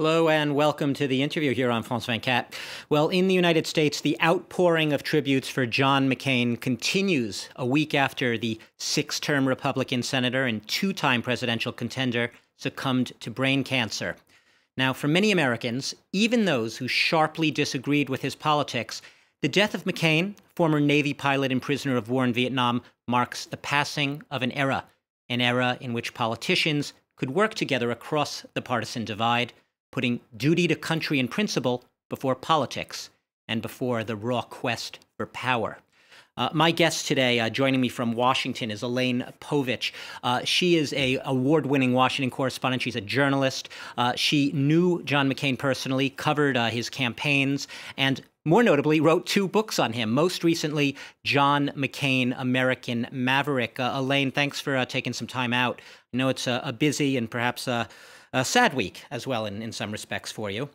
Hello and welcome to the interview here on France 24. Well, in the United States, the outpouring of tributes for John McCain continues a week after the six-term Republican senator and two-time presidential contender succumbed to brain cancer. Now, for many Americans, even those who sharply disagreed with his politics, the death of McCain, former Navy pilot and prisoner of war in Vietnam, marks the passing of an era in which politicians could work together across the partisan divide, putting duty to country and principle before politics and before the raw quest for power. My guest today, joining me from Washington, is Elaine Povich. She is an award-winning Washington correspondent. She's a journalist. She knew John McCain personally, covered his campaigns, and more notably, wrote two books on him. Most recently, John McCain, American Maverick. Elaine, thanks for taking some time out. I know it's a busy and perhaps a sad week as well in some respects for you.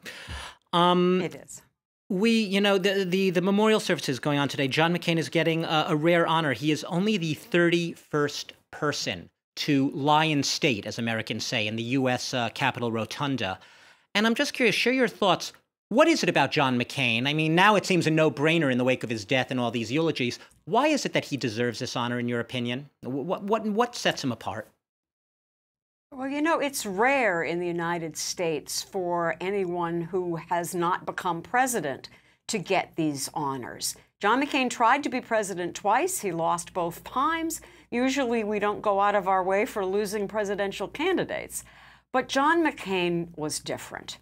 It is. The memorial services going on today. John McCain is getting a rare honor. He is only the 31st person to lie in state, as Americans say, in the U.S. Capitol Rotunda. And I'm just curious, share your thoughts. What is it about John McCain? I mean, now it seems a no-brainer in the wake of his death and all these eulogies. Why is it that he deserves this honor, in your opinion? What sets him apart? Well, you know, it's rare in the United States for anyone who has not become president to get these honors. John McCain tried to be president twice. He lost both times. Usually we don't go out of our way for losing presidential candidates. But John McCain was different.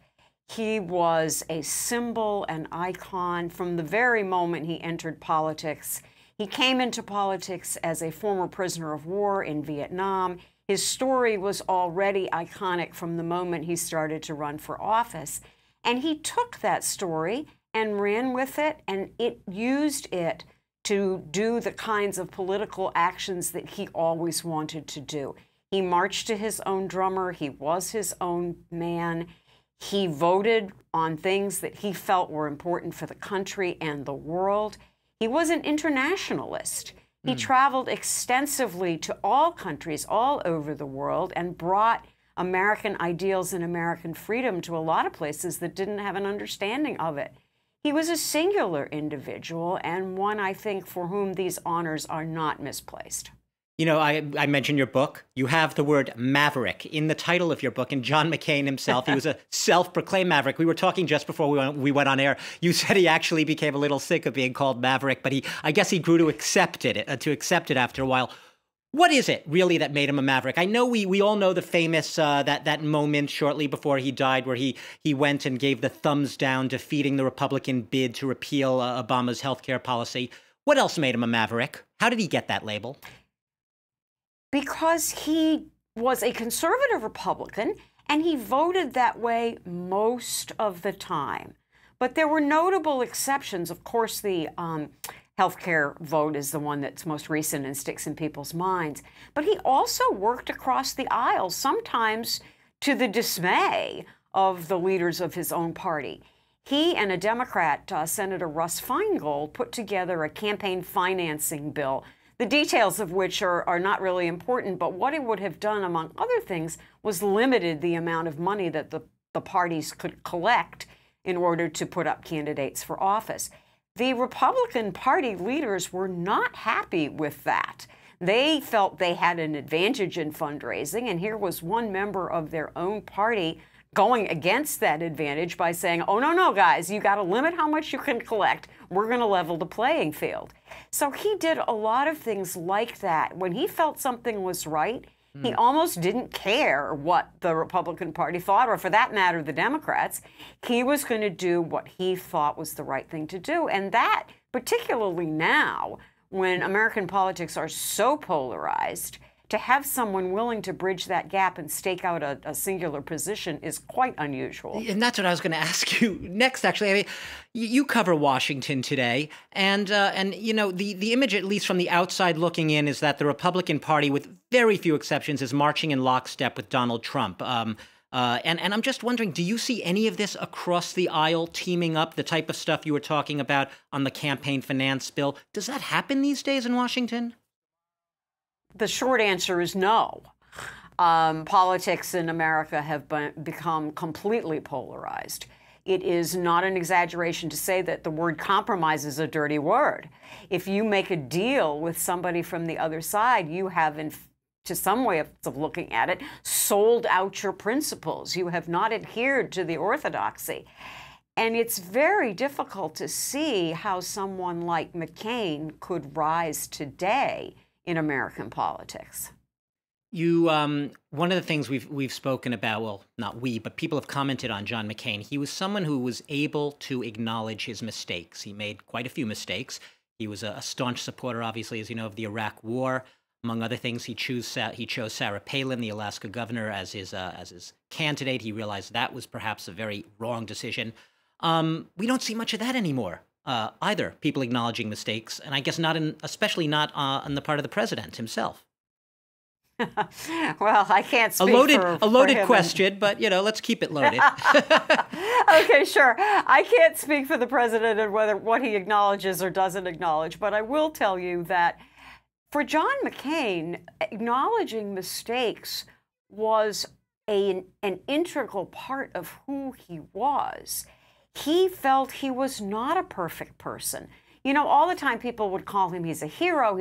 He was a symbol, an icon from the very moment he entered politics. He came into politics as a former prisoner of war in Vietnam. His story was already iconic from the moment he started to run for office. And he took that story and ran with it, and it used it to do the kinds of political actions that he always wanted to do. He marched to his own drummer. He was his own man. He voted on things that he felt were important for the country and the world. He was an internationalist. He traveled extensively to all countries all over the world and brought American ideals and American freedom to a lot of places that didn't have an understanding of it. He was a singular individual and one, I think, for whom these honors are not misplaced. You know, I mentioned your book. You have the word maverick in the title of your book. And John McCain himself, he was a self-proclaimed maverick. We were talking just before we went on air. You said he actually became a little sick of being called maverick, but I guess he grew to accept it after a while. What is it really that made him a maverick? I know we all know the famous that moment shortly before he died where he went and gave the thumbs down, defeating the Republican bid to repeal Obama's health care policy. What else made him a maverick? How did he get that label? Because he was a conservative Republican, and he voted that way most of the time. But there were notable exceptions. Of course, the healthcare vote is the one that's most recent and sticks in people's minds. But he also worked across the aisle, sometimes to the dismay of the leaders of his own party. He and a Democrat, Senator Russ Feingold, put together a campaign financing bill, the details of which are not really important, but what it would have done, among other things, was limited the amount of money that the parties could collect in order to put up candidates for office. The Republican Party leaders were not happy with that. They felt they had an advantage in fundraising, and here was one member of their own party going against that advantage by saying, oh, no, guys, you got to limit how much you can collect. We're going to level the playing field. So he did a lot of things like that. When he felt something was right, he almost didn't care what the Republican Party thought, or for that matter, the Democrats. He was going to do what he thought was the right thing to do. And that, particularly now, when American politics are so polarized, to have someone willing to bridge that gap and stake out a singular position is quite unusual. And that's what I was going to ask you next, actually. I mean, you cover Washington today, and you know, the image, at least from the outside looking in, is that the Republican Party, with very few exceptions, is marching in lockstep with Donald Trump. And I'm just wondering, do you see any of this across the aisle teaming up, the type of stuff you were talking about on the campaign finance bill? Does that happen these days in Washington? The short answer is no. Politics in America have become completely polarized. It is not an exaggeration to say that the word compromise is a dirty word. If you make a deal with somebody from the other side, you have, to some way of looking at it, sold out your principles. You have not adhered to the orthodoxy. And it's very difficult to see how someone like McCain could rise today in American politics. One of the things we've spoken about, well, not we, but people have commented on John McCain. He was someone who was able to acknowledge his mistakes. He made quite a few mistakes. He was a staunch supporter, obviously, as you know, of the Iraq War. Among other things, he chose Sarah Palin, the Alaska governor, as his candidate. He realized that was perhaps a very wrong decision. We don't see much of that anymore, either. People acknowledging mistakes, and I guess especially not on the part of the president himself. Well, I can't speak a loaded question, but let's keep it loaded. Okay, sure. I can't speak for the president and what he acknowledges or doesn't acknowledge, but I will tell you that for John McCain, acknowledging mistakes was an integral part of who he was. He felt he was not a perfect person. All the time people would call him, he's a hero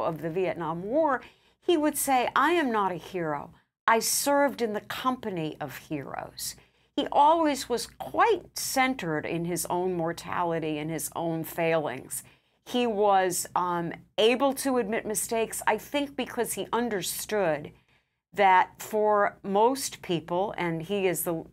of the Vietnam War. He would say, I am not a hero. I served in the company of heroes. He always was quite centered in his own mortality and his own failings. He was able to admit mistakes, I think, because he understood that for most people, and he is the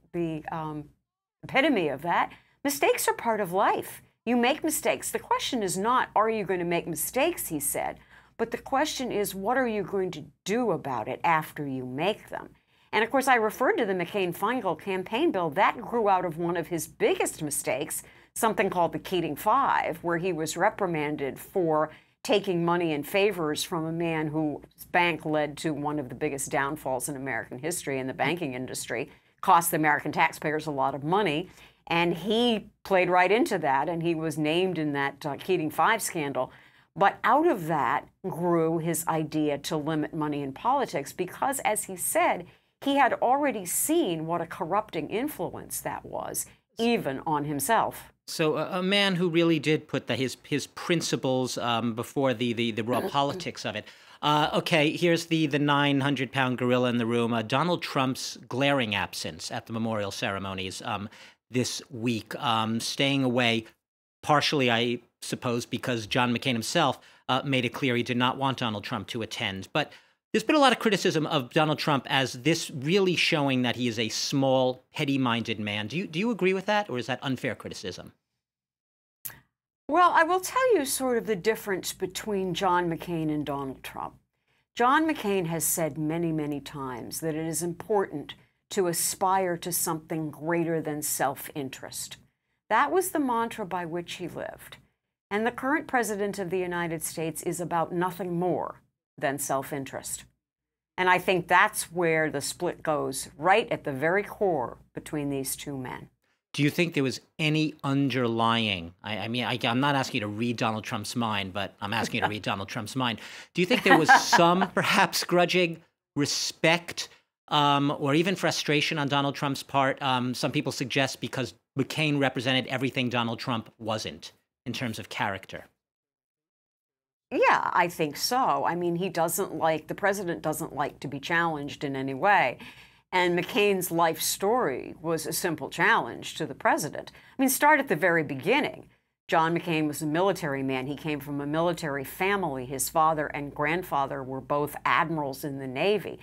epitome of that, mistakes are part of life. You make mistakes. The question is not, are you going to make mistakes, he said, but the question is, what are you going to do about it after you make them? And of course, I referred to the McCain-Feingold campaign bill. That grew out of one of his biggest mistakes, something called the Keating Five, where he was reprimanded for taking money and favors from a man whose bank led to one of the biggest downfalls in American history in the banking industry, cost the American taxpayers a lot of money. And he played right into that, and he was named in that Keating Five scandal. But out of that grew his idea to limit money in politics because, as he said, he had already seen what a corrupting influence that was, even on himself. So a man who really did put his principles before the raw politics of it. Okay, here's the 900-pound gorilla in the room, Donald Trump's glaring absence at the memorial ceremonies this week, staying away partially, I suppose, because John McCain himself made it clear he did not want Donald Trump to attend. But there's been a lot of criticism of Donald Trump as this really showing that he is a small, petty-minded man. Do you agree with that, or is that unfair criticism? Well, I will tell you sort of the difference between John McCain and Donald Trump. John McCain has said many, many times that it is important to aspire to something greater than self-interest. That was the mantra by which he lived. And the current president of the United States is about nothing more than self-interest. And I think that's where the split goes, right at the very core between these two men. Do you think there was any underlying, I'm not asking you to read Donald Trump's mind, but I'm asking you to read Donald Trump's mind. Do you think there was some perhaps grudging respect or even frustration on Donald Trump's part? Some people suggest because McCain represented everything Donald Trump wasn't in terms of character. Yeah, I think so. I mean, the president doesn't like to be challenged in any way. And McCain's life story was a simple challenge to the president. I mean, start at the very beginning. John McCain was a military man. He came from a military family. His father and grandfather were both admirals in the Navy.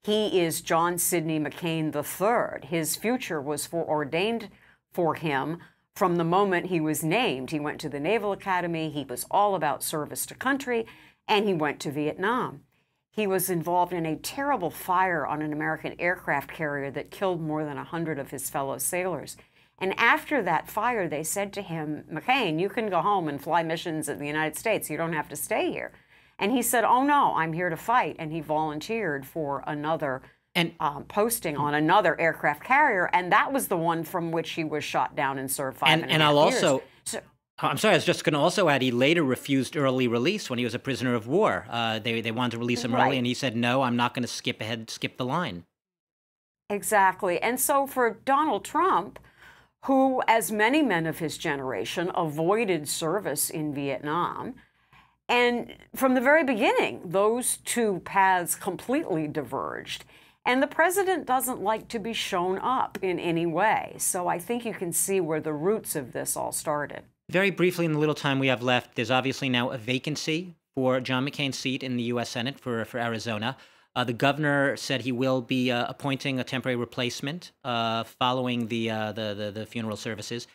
He is John Sidney McCain III. His future was foreordained for him from the moment he was named. He went to the Naval Academy. He was all about service to country, and he went to Vietnam. He was involved in a terrible fire on an American aircraft carrier that killed more than 100 of his fellow sailors. And after that fire, they said to him, McCain, you can go home and fly missions in the United States. You don't have to stay here. And he said, oh, no, I'm here to fight. And he volunteered for another posting on another aircraft carrier. And that was the one from which he was shot down and served 5.5 years. And I'll also I'm sorry, I was just going to also add he later refused early release when he was a prisoner of war. They wanted to release him early, and he said, no, I'm not going to skip the line. Exactly. And so for Donald Trump, who, as many men of his generation, avoided service in Vietnam, and from the very beginning, those two paths completely diverged. And the president doesn't like to be shown up in any way. So I think you can see where the roots of this all started. Very briefly, in the little time we have left, there's obviously now a vacancy for John McCain's seat in the U.S. Senate for Arizona. The governor said he will be appointing a temporary replacement following the funeral services.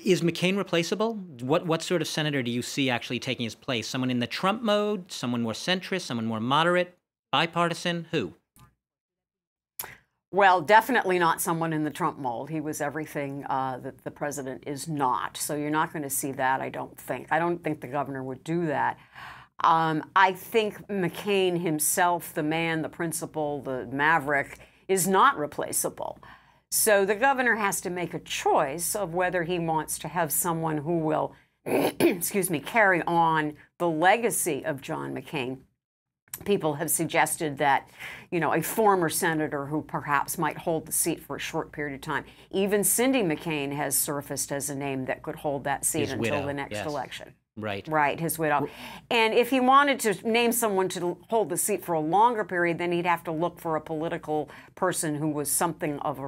Is McCain replaceable? What sort of senator do you see actually taking his place? Someone in the Trump mode? Someone more centrist? Someone more moderate? Bipartisan? Who? Well, definitely not someone in the Trump mold. He was everything that the president is not. So you're not going to see that, I don't think. I don't think the governor would do that. I think McCain himself, the man, the principal, the Maverick, is not replaceable. So the governor has to make a choice of whether he wants to have someone who will, excuse me, carry on the legacy of John McCain. People have suggested that, a former senator who perhaps might hold the seat for a short period of time. Even Cindy McCain has surfaced as a name that could hold that seat until the next election. Right. Right, his widow. And if he wanted to name someone to hold the seat for a longer period, then he'd have to look for a political person who was something of a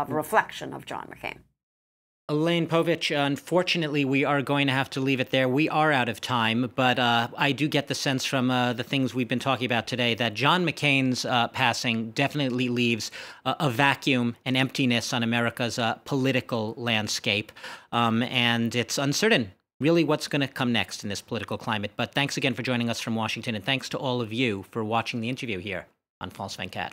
reflection of John McCain. Elaine, Povich, unfortunately, we are going to have to leave it there. We are out of time, but I do get the sense from the things we've been talking about today that John McCain's passing definitely leaves a vacuum, an emptiness on America's political landscape, and it's uncertain really what's going to come next in this political climate. But thanks again for joining us from Washington, and thanks to all of you for watching the interview here on France 24.